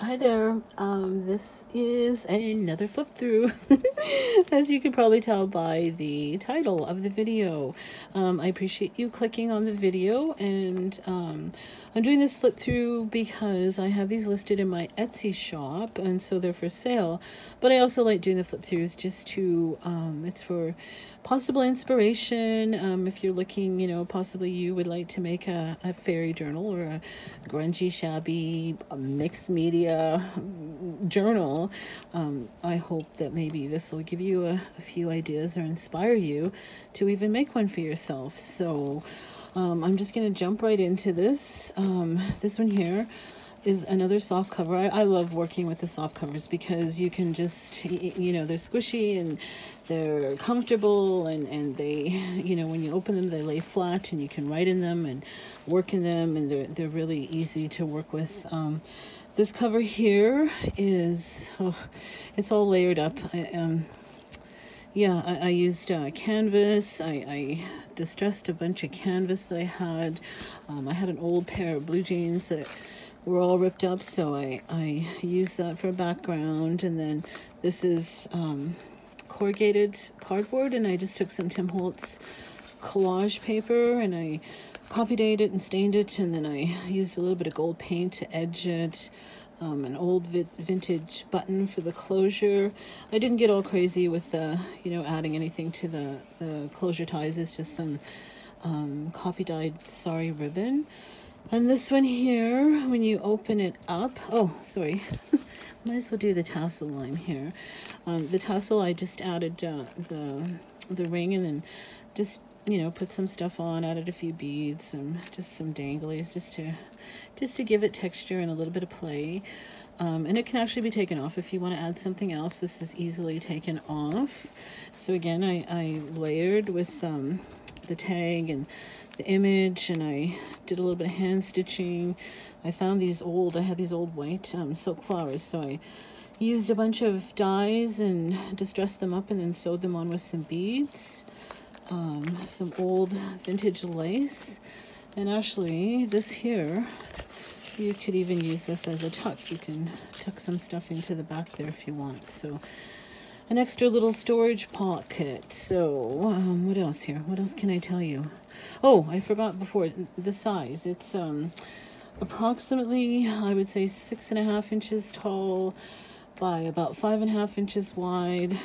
Hi there. This is another flip through, as you can probably tell by the title of the video. I appreciate you clicking on the video, and I'm doing this flip through because I have these listed in my Etsy shop, and so they're for sale. But I also like doing the flip throughs just to, it's for possible inspiration. If you're looking, possibly you would like to make a fairy journal or a grungy, shabby, mixed media journal. I hope that maybe this will give you a few ideas or inspire you to even make one for yourself. So I'm just going to jump right into this. This one here is another soft cover. I love working with the soft covers because you can just, they're squishy and they're comfortable, and they, when you open them, they lay flat and you can write in them and work in them, and they're really easy to work with. This cover here is, it's all layered up. I used canvas. I distressed a bunch of canvas that I had. I had an old pair of blue jeans that were all ripped up, so I used that for a background. And then this is corrugated cardboard, and I just took some Tim Holtz collage paper and I coffee dyed it and stained it, and then I used a little bit of gold paint to edge it. An old vintage button for the closure. I didn't get all crazy with adding anything to the closure ties. It's just some coffee dyed sari ribbon. And this one here, when you open it up, might as well do the tassel line here. The tassel, I just added the ring, and then just put some stuff on, added a few beads and just some danglies just to give it texture and a little bit of play. And it can actually be taken off if you want to add something else. This is easily taken off. So again, I layered with the tag and the image, and I did a little bit of hand stitching. I had these old white silk flowers, so I used a bunch of dyes and distressed them up and then sewed them on with some beads. Some old vintage lace, and actually this here, you could even use this as a tuck. You can tuck some stuff into the back there if you want. So an extra little storage pocket. So what else here? What else can I tell you? Oh, I forgot before, the size. It's approximately, I would say, 6.5 inches tall by about 5.5 inches wide.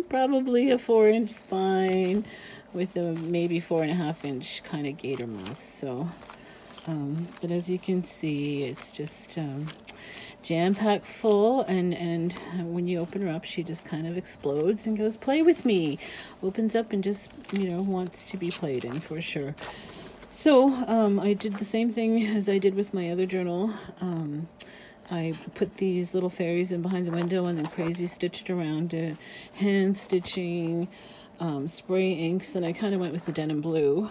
Probably a 4-inch spine with a maybe 4.5-inch kind of gator mouth. So but as you can see, it's just jam-packed full, and when you open her up, she just kind of explodes and goes, play with me, opens up and just wants to be played in for sure. So I did the same thing as I did with my other journal. I put these little fairies in behind the window and then crazy stitched around it, hand stitching, spray inks, and I kind of went with the denim blue.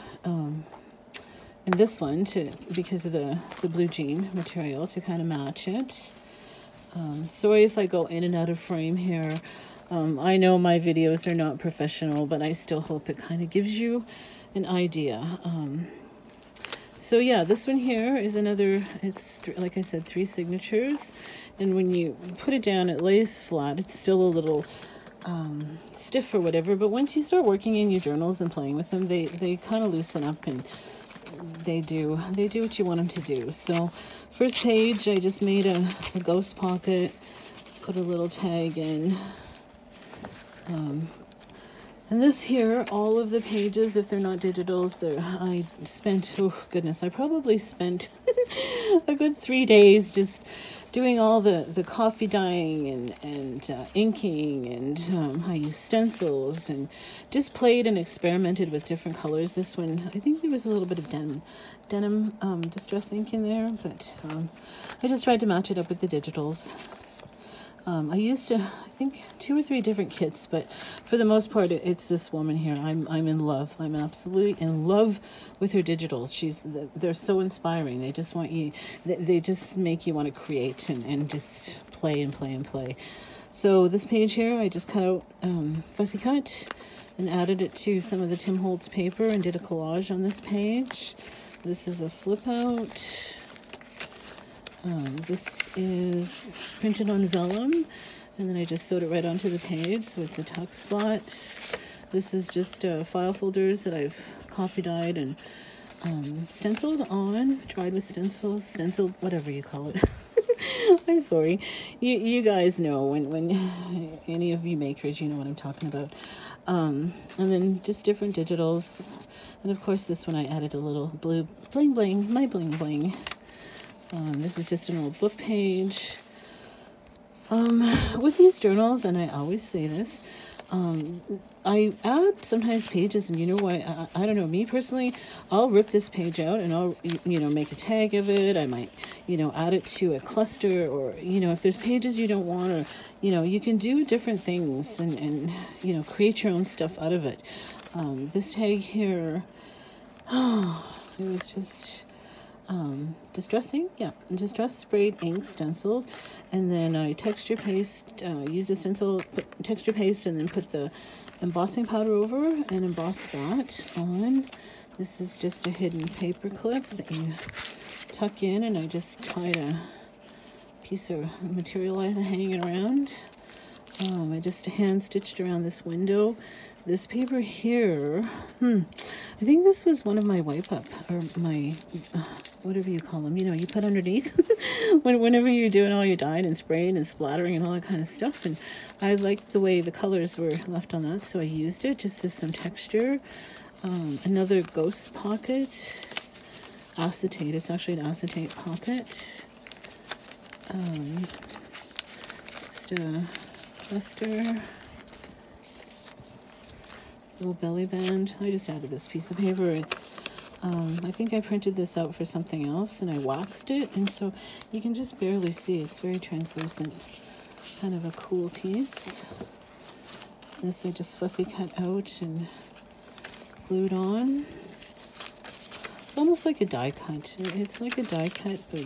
And this one, because of the blue jean material, to kind of match it. Sorry if I go in and out of frame here. I know my videos are not professional, but I still hope it kind of gives you an idea. So yeah, this one here is another, like I said, 3 signatures. And when you put it down, it lays flat. It's still a little stiff or whatever, but once you start working in your journals and playing with them, they kind of loosen up, and they do what you want them to do. So first page, I just made a ghost pocket, put a little tag in. And this here, all of the pages, if they're not digitals, I spent, oh goodness, I probably spent a good 3 days just doing all the coffee dyeing and inking, and I used stencils and just played and experimented with different colors. This one, I think there was a little bit of denim distress ink in there, but I just tried to match it up with the digitals. I used I think 2 or 3 different kits, but for the most part, it's this woman here. I'm in love. I'm absolutely in love with her digitals. They're so inspiring. They just want you. They just make you want to create and just play and play and play. So this page here, I just cut out fussy cut and added it to some of the Tim Holtz paper and did a collage on this page. This is a flip out. This is printed on vellum, and then I just sewed it right onto the page, so it's a tuck spot. This is just file folders that I've copy dyed and stenciled on, dried with stencils, stenciled, whatever you call it. I'm sorry. You guys know when any of you makers, you know what I'm talking about. And then just different digitals. And of course this one I added a little blue bling bling, my bling bling. This is just an old book page. With these journals, and I always say this, I add sometimes pages, and you know what, I don't know, me personally, I'll rip this page out and I'll, you know, make a tag of it. I might, you know, add it to a cluster, or, you know, if there's pages you don't want, or, you know, you can do different things and you know, create your own stuff out of it. This tag here, oh, it was just distressing, yeah, distress sprayed ink stenciled, and then I texture paste, use the stencil, put texture paste, and then put the embossing powder over and emboss that on. This is just a hidden paper clip that you tuck in, and I just tied a piece of material hanging around. I just hand stitched around this window. This paper here, I think this was one of my wipe up, or my, whatever you call them, you know, you put underneath whenever you're doing all your dyeing and spraying and splattering and all that kind of stuff. And I liked the way the colors were left on that, so I used it just as some texture. Another ghost pocket, acetate, it's actually an acetate pocket. Just a cluster. Little belly band. I just added this piece of paper. It's I think I printed this out for something else and I waxed it, and so you can just barely see. It's very translucent. Kind of a cool piece. This I just fussy cut out and glued on. It's almost like a die cut. It's like a die cut, but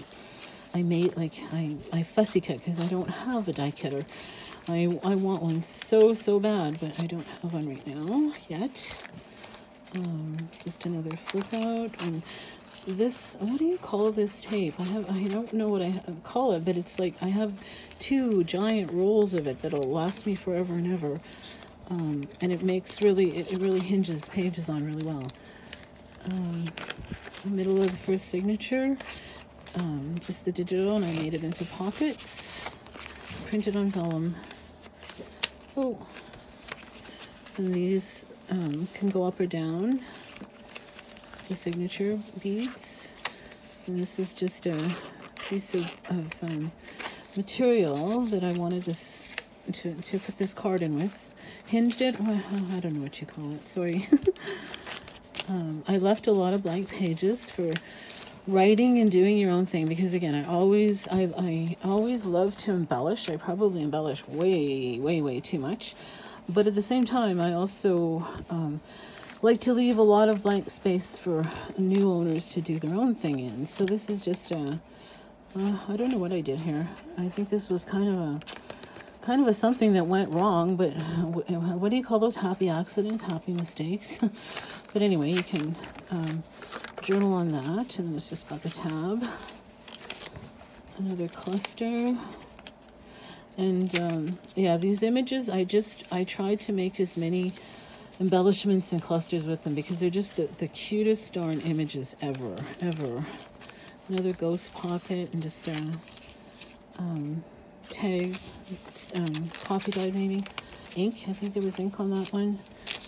I made, like, I fussy cut because I don't have a die cutter. I want one so bad, but I don't have one right now yet. Just another flip out, and this, what do you call this tape? I don't know what I call it, but it's like I have 2 giant rolls of it that'll last me forever and ever. And it makes it really hinges pages on really well. The middle of the first signature, just the digital, and I made it into pockets, printed on vellum. Oh, and these can go up or down, the signature beads. And this is just a piece of material that I wanted to put this card in with. Hinged it, well, I don't know what you call it, sorry. I left a lot of blank pages for writing and doing your own thing, because again, I always love to embellish. I probably embellish way too much, but at the same time I also like to leave a lot of blank space for new owners to do their own thing in. So this is just a I don't know what I did here. I think this was kind of a something that went wrong, but what do you call those? Happy accidents, happy mistakes. But anyway, you can journal on that, and it's just got the tab. Another cluster. And yeah, these images, I tried to make as many embellishments and clusters with them because they're just the cutest darn images ever. Another ghost pocket, and just a tag, coffee dyed maybe, ink. I think there was ink on that one.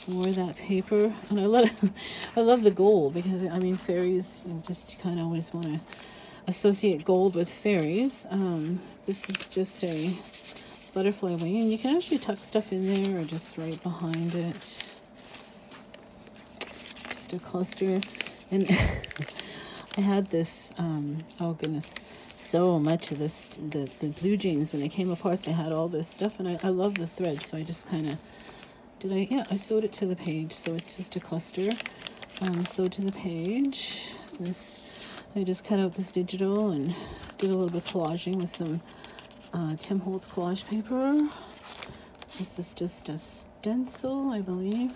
More of that paper, and I love the gold, because I mean, fairies, you just kind of always want to associate gold with fairies. This is just a butterfly wing, and you can actually tuck stuff in there or just right behind it. Just a cluster, and I had this. Oh goodness. So much of this, the blue jeans, when they came apart, they had all this stuff, and I love the thread, so I just kind of I sewed it to the page, so it's just a cluster. Sewed to the page. This, I just cut out this digital and did a little bit of collaging with some Tim Holtz collage paper. This is just a stencil, I believe.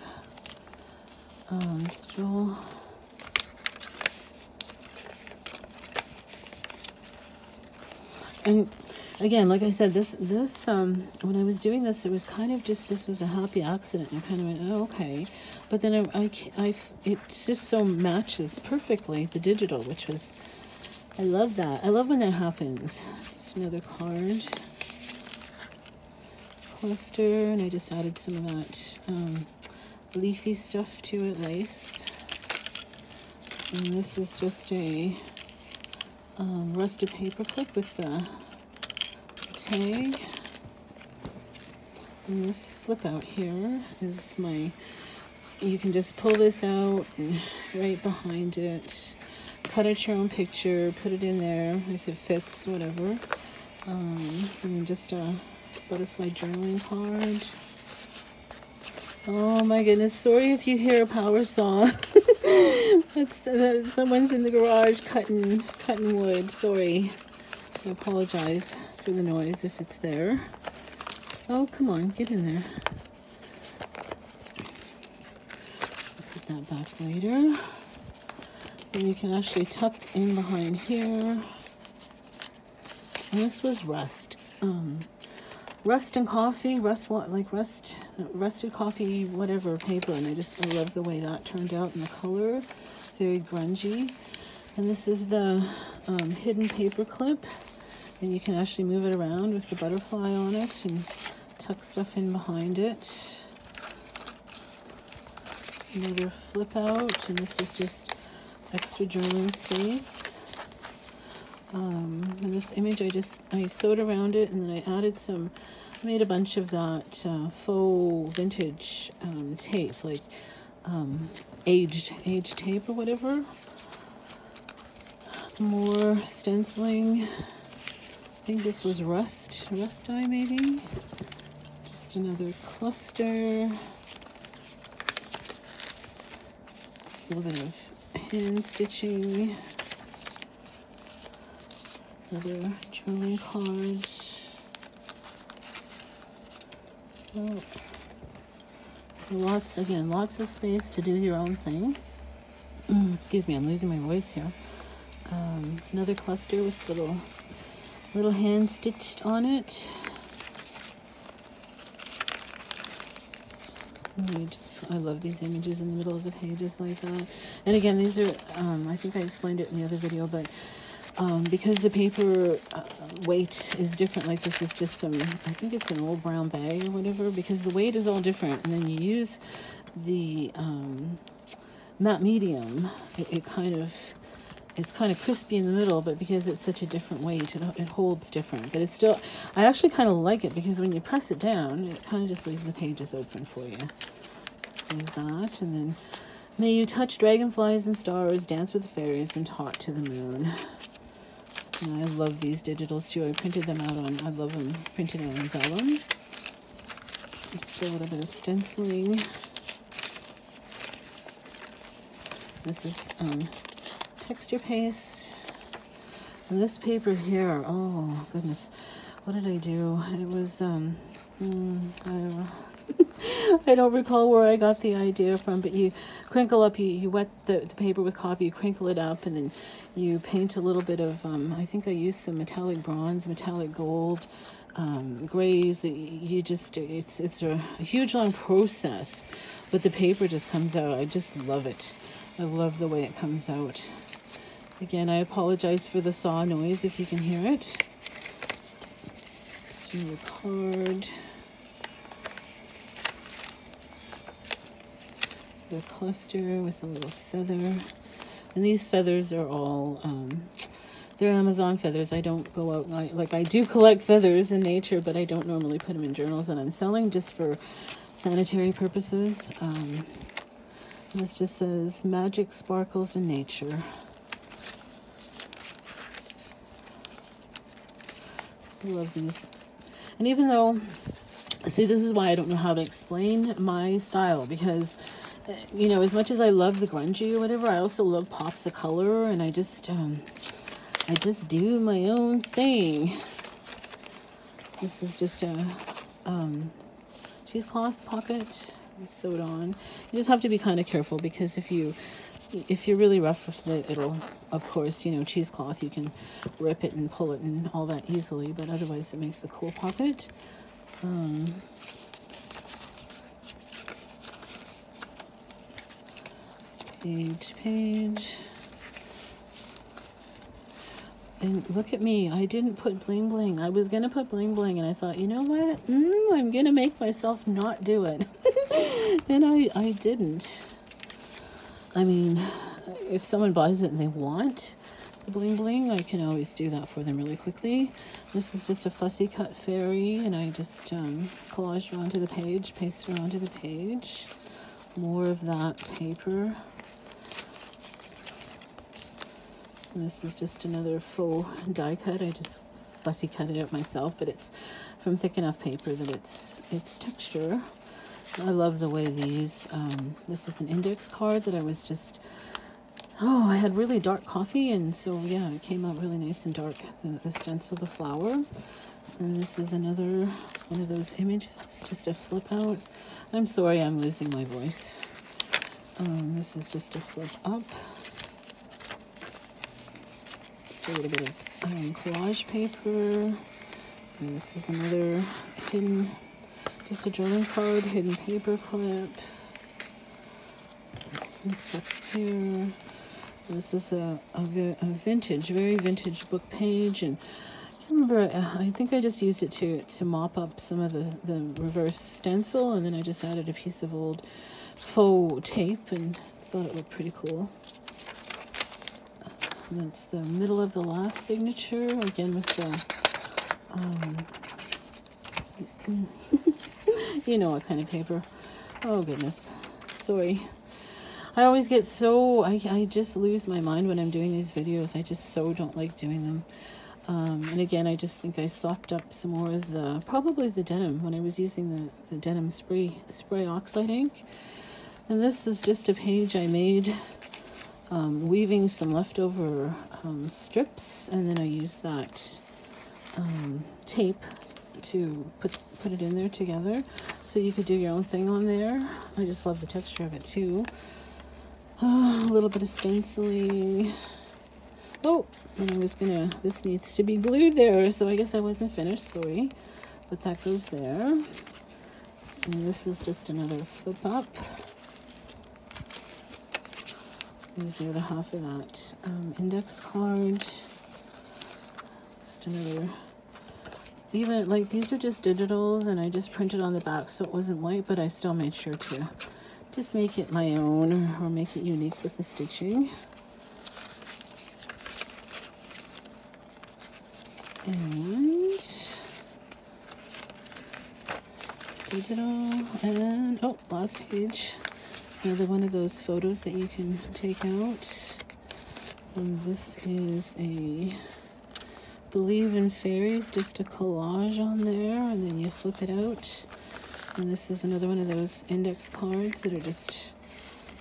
And again, like I said, this when I was doing this, it was kind of just, this was a happy accident. I kind of went, oh, okay. But then it just so matches perfectly the digital, which was, I love that. I love when that happens. Just another card. Cluster, and I just added some of that leafy stuff to it, lace. And this is just a rusted paper clip with the tag. And this flip out here is my, you can just pull this out and right behind it, cut out your own picture, put it in there if it fits, whatever. And just a butterfly journaling card. Oh my goodness, sorry if you hear a power saw. That's someone's in the garage cutting wood. Sorry. I apologize for the noise if it's there. Oh, come on, get in there. Put that back later. And you can actually tuck in behind here. And this was rust. Rust and coffee, rusted coffee, whatever paper, and I love the way that turned out in the color, very grungy. And this is the hidden paper clip, and you can actually move it around with the butterfly on it and tuck stuff in behind it. Another flip out, and this is just extra journaling space. And this image, I sewed around it, and then I added some, I made a bunch of that faux vintage tape, like aged tape or whatever. More stenciling. I think this was rust dye maybe. Just another cluster. A little bit of hand stitching. Another journaling card. Oh. Lots of space to do your own thing. Excuse me, I'm losing my voice here. Another cluster with little hand stitched on it. I love these images in the middle of the pages like that. And again, these are, I think I explained it in the other video, but because the paper weight is different, like this is just some, I think it's an old brown bag or whatever, because the weight is all different, and then you use the matte medium, it's kind of crispy in the middle, but because it's such a different weight, it holds different. But it's still, I actually kind of like it, because when you press it down, it kind of just leaves the pages open for you. So there's that, and then, may you touch dragonflies and stars, dance with the fairies, and talk to the moon. And I love these digitals too. I printed them out on, I love them printed on vellum. Just a little bit of stenciling. This is texture paste. And this paper here, oh goodness, what did I do? It was, I don't recall where I got the idea from, but you crinkle up, you wet the paper with coffee, you crinkle it up, and then you paint a little bit of, I think I used some metallic bronze, metallic gold, grays. It's a huge long process, but the paper just comes out. I just love it. I love the way it comes out. Again, I apologize for the saw noise if you can hear it. Just another card. The cluster with a little feather, and these feathers are all they're Amazon feathers. I don't go out, like I do collect feathers in nature, but I don't normally put them in journals, and I'm selling just for sanitary purposes. This just says magic sparkles in nature. I love these. And even though, see, this is why I don't know how to explain my style, because you know, as much as I love the grungy or whatever, I also love pops of color, and I just do my own thing. This is just a cheesecloth pocket sewed on. You just have to be kind of careful, because if you if you're really rough with it, it'll, of course, you know, cheesecloth, you can rip it and pull it and all that easily, but otherwise it makes a cool pocket. Page to page. And look at me, I didn't put bling bling. I was gonna put bling bling and I thought, you know what? I'm gonna make myself not do it. And I didn't. I mean, if someone buys it and they want the bling bling, I can always do that for them really quickly. This is just a fussy cut fairy, and I just collaged it onto the page, pasted it onto the page. More of that paper. And this is just another faux die cut. I just fussy cut it out myself, but it's from thick enough paper that it's texture. I love the way these, this is an index card that I was just, I had really dark coffee, and so yeah, it came out really nice and dark, the stencil, the flower. And this is another one of those images, just a flip out. I'm sorry, I'm losing my voice. This is just a flip up. Just a little bit of collage paper. And this is another hidden, just a drilling card, hidden paper clip. Next up here, this is a vintage, very vintage book page, and I remember, I think I just used it to mop up some of the reverse stencil, and then I just added a piece of old faux tape and thought it looked pretty cool. And that's the middle of the last signature, again with the, you know what kind of paper. Oh goodness, sorry. I always get so, I just lose my mind when I'm doing these videos. I just so don't like doing them. And again, I just think I sopped up some more of the, probably the denim, when I was using the denim spray oxide ink. And this is just a page I made weaving some leftover strips, and then I used that tape to put it in there together, so you could do your own thing on there. I just love the texture of it too. A little bit of stenciling. Oh, and I was gonna, this needs to be glued there, so I guess I wasn't finished, sorry. But that goes there. And this is just another flip up. Here's the other half of that index card. Just another, even, like, these are just digitals, and I just printed on the back so it wasn't white, but I still made sure to just make it my own, or make it unique with the stitching. And digital, and oh, last page, another one of those photos that you can take out. And this is a Believe in Fairies, just a collage on there, and then you flip it out. And this is another one of those index cards that are just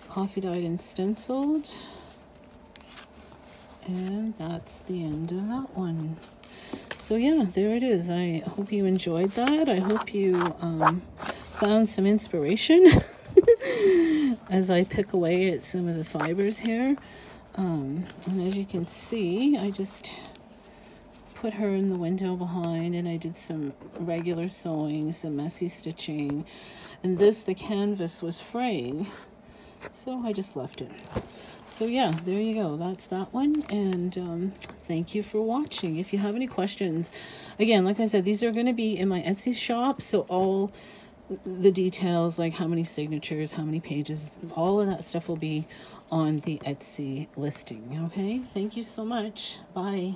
coffee dyed and stenciled. And that's the end of that one. So yeah, there it is. I hope you enjoyed that. I hope you found some inspiration as I pick away at some of the fibers here. And as you can see, I just put her in the window behind, and I did some regular sewing, some messy stitching. And this, the canvas was fraying, so I just left it. So yeah, there you go. That's that one. And thank you for watching. If you have any questions, again, like I said, these are going to be in my Etsy shop. So all the details, like how many signatures, how many pages, all of that stuff will be on the Etsy listing. Okay. Thank you so much. Bye.